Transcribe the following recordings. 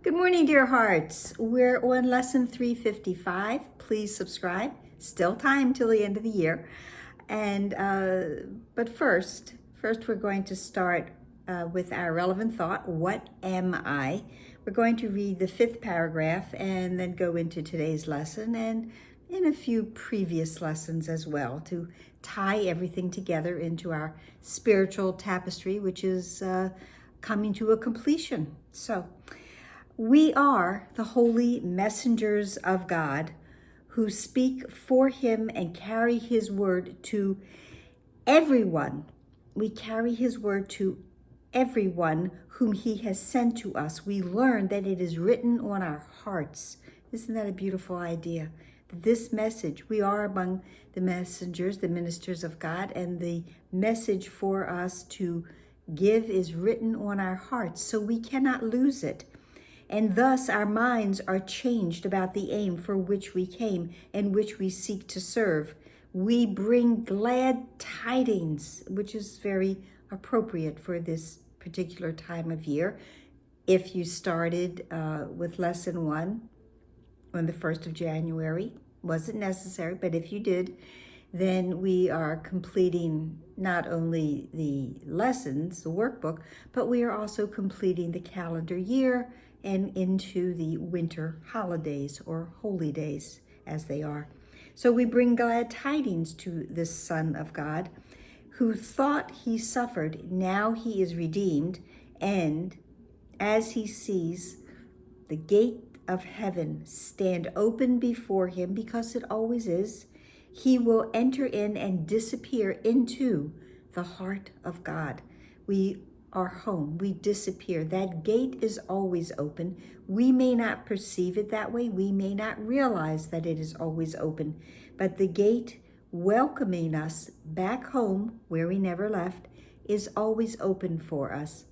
Good morning, dear hearts. We're on lesson 355. Please subscribe. Still time till the end of the year. And but first we're going to start with our relevant thought. What am I? We're going to read the 5th paragraph and then go into today's lesson and in a few previous lessons as well to tie everything together into our spiritual tapestry, which is coming to a completion. So, we are the holy messengers of God who speak for him and carry his word to everyone. We carry his word to everyone whom he has sent to us. We learn that it is written on our hearts. Isn't that a beautiful idea? This message, we are among the messengers, the ministers of God, and the message for us to give is written on our hearts, so we cannot lose it. And thus our minds are changed about the aim for which we came and which we seek to serve. We bring glad tidings, which is very appropriate for this particular time of year. If you started with lesson 1 on the 1st of January, wasn't necessary, but if you did, then we are completing not only the lessons, the workbook, but we are also completing the calendar year and into the winter holidays or holy days as they are. So we bring glad tidings to this Son of God who thought he suffered. Now he is redeemed, and as he sees the gate of heaven stand open before him, because it always is, he will enter in and disappear into the heart of God. We are home. We disappear. That gate is always open. We may not perceive it that way. We may not realize that it is always open. But the gate welcoming us back home, where we never left, is always open for us.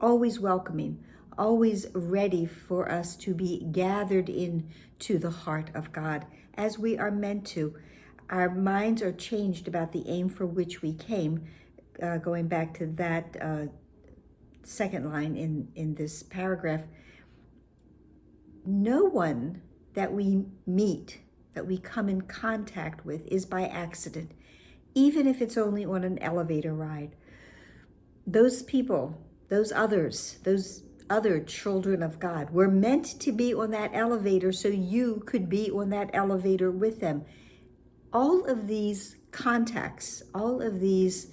Always welcoming. Always ready for us to be gathered into the heart of God, as we are meant to. Our minds are changed about the aim for which we came. Going back to that second line in this paragraph, no one that we meet, that we come in contact with, is by accident, even if it's only on an elevator ride. Those people, those others, those other children of God were meant to be on that elevator so you could be on that elevator with them. All of these contacts, all of these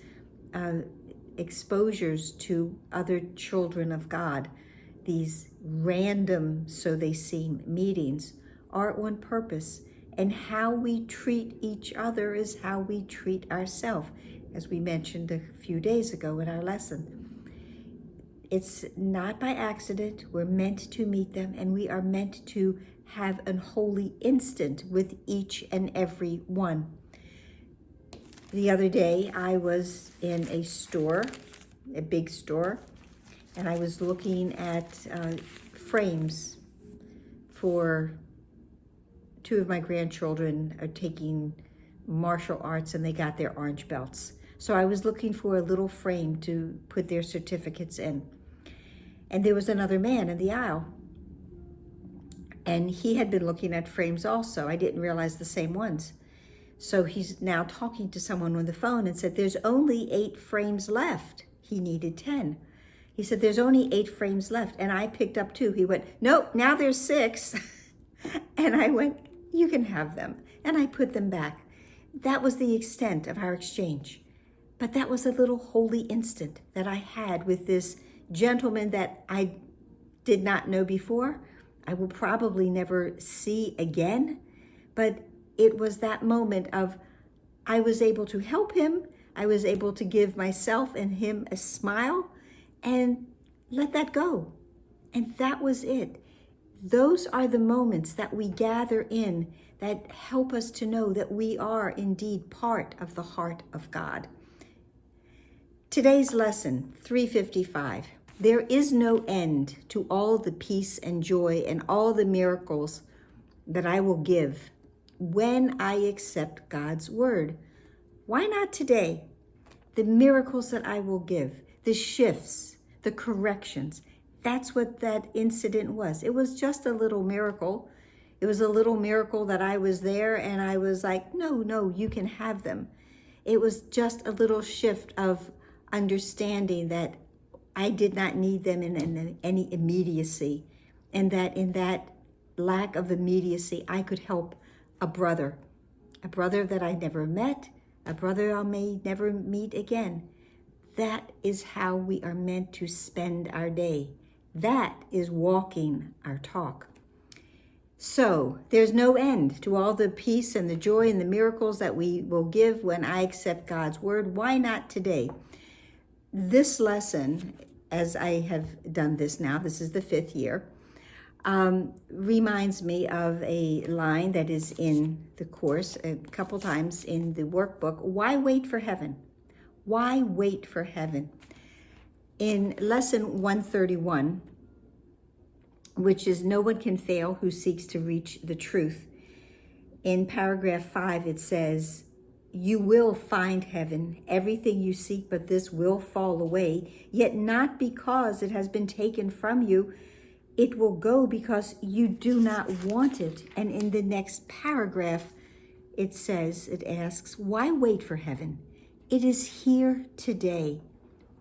exposures to other children of God, these random, so they seem, meetings, are on purpose. And how we treat each other is how we treat ourselves, as we mentioned a few days ago in our lesson. It's not by accident. We're meant to meet them, and we are meant to have an holy instant with each and every one. The other day, I was in a store, a big store, and I was looking at frames for 2 of my grandchildren are taking martial arts, and they got their orange belts. So I was looking for a little frame to put their certificates in. And there was another man in the aisle, and he had been looking at frames also. I didn't realize the same ones. So he's now talking to someone on the phone and said, there's only 8 frames left. He needed 10. He said, there's only 8 frames left. And I picked up 2. He went, nope, now there's 6. And I went, you can have them. And I put them back. That was the extent of our exchange. But that was a little holy instant that I had with this gentleman that I did not know before. I will probably never see again. But it was that moment of, I was able to help him. I was able to give myself and him a smile and let that go. And that was it. Those are the moments that we gather in that help us to know that we are indeed part of the heart of God. Today's lesson, 355. There is no end to all the peace and joy and all the miracles that I will give when I accept God's word. Why not today? The miracles that I will give, the shifts, the corrections, That's what that incident was. It was just a little miracle. It was a little miracle that I was there and I was like, no, you can have them. It was just a little shift of understanding that I did not need them in any immediacy, and that in that lack of immediacy, I could help a brother that I never met, a brother I may never meet again. That is how we are meant to spend our day. That is walking our talk. So there's no end to all the peace and the joy and the miracles that we will give when I accept God's word. Why not today? This lesson, as I have done this now, this is the 5th year, reminds me of a line that is in the course a couple times in the workbook. Why wait for heaven? Why wait for heaven? In lesson 131, which is no one can fail who seeks to reach the truth. In paragraph 5, it says, you will find heaven, everything you seek, but this will fall away, yet not because it has been taken from you. It will go because you do not want it. And in the next paragraph, it asks, why wait for heaven? It is here today.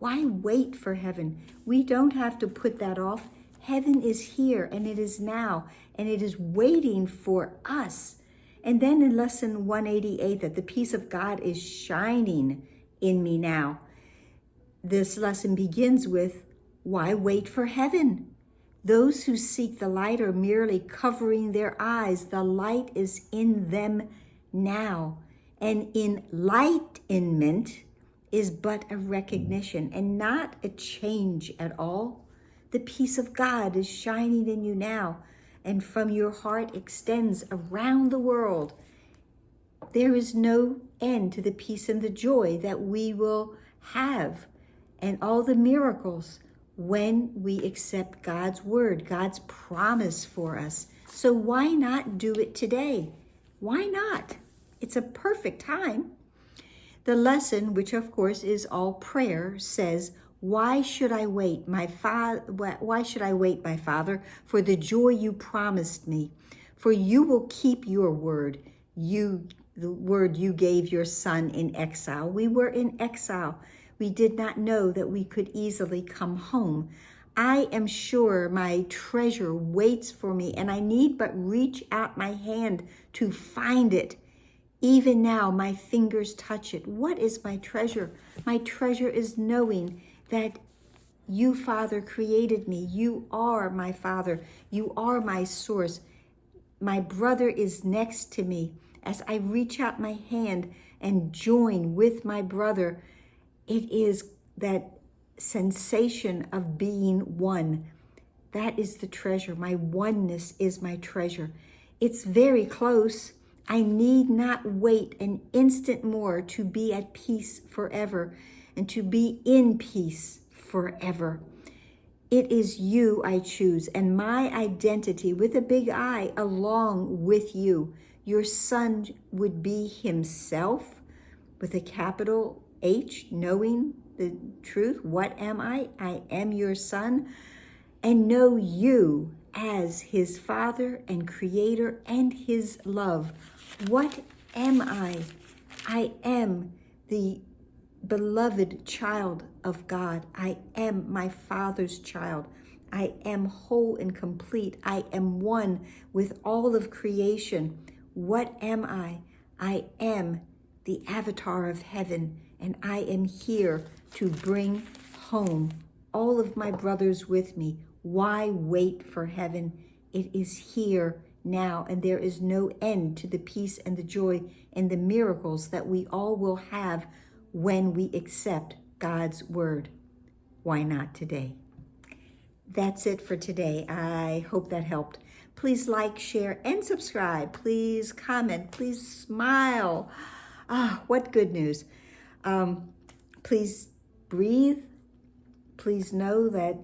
Why wait for heaven? We don't have to put that off. Heaven is here and it is now and it is waiting for us. And then in lesson 188, that the peace of God is shining in me now. This lesson begins with, why wait for heaven? Those who seek the light are merely covering their eyes. The light is in them now. And enlightenment is but a recognition and not a change at all. The peace of God is shining in you now, and from your heart extends around the world. There is no end to the peace and the joy that we will have, and all the miracles when we accept God's word, God's promise for us. So why not do it today? Why not? It's a perfect time. The lesson, which of course is all prayer, says, why should I wait, my Father, for the joy you promised me? For you will keep your word, the word you gave your son in exile. We were in exile. We did not know that we could easily come home. I am sure my treasure waits for me, and I need but reach out my hand to find it. Even now, my fingers touch it. What is my treasure? My treasure is knowing that you, Father, created me. You are my Father. You are my source. My brother is next to me. As I reach out my hand and join with my brother, it is that sensation of being one. That is the treasure. My oneness is my treasure. It's very close. I need not wait an instant more to be at peace forever and to be in peace forever. It is you I choose, and my identity with a big I along with you. Your son would be himself with a capital H, knowing the truth. What am I? I am your son, and know you as his father and creator and his love. What am I? I am the beloved child of God. I am my Father's child. I am whole and complete. I am one with all of creation. What am I? I am the avatar of heaven, and I am here to bring home all of my brothers with me. Why wait for heaven? It is here now, and there is no end to the peace and the joy and the miracles that we all will have when we accept God's word. Why not today? That's it for today. I hope that helped. Please like, share, and subscribe. Please comment. Please smile. What good news. Please breathe. Please know that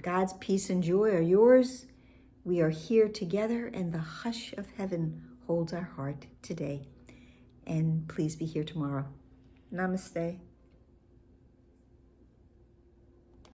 God's peace and joy are yours. We are here together, and the hush of heaven holds our heart today. And please be here tomorrow. Namaste.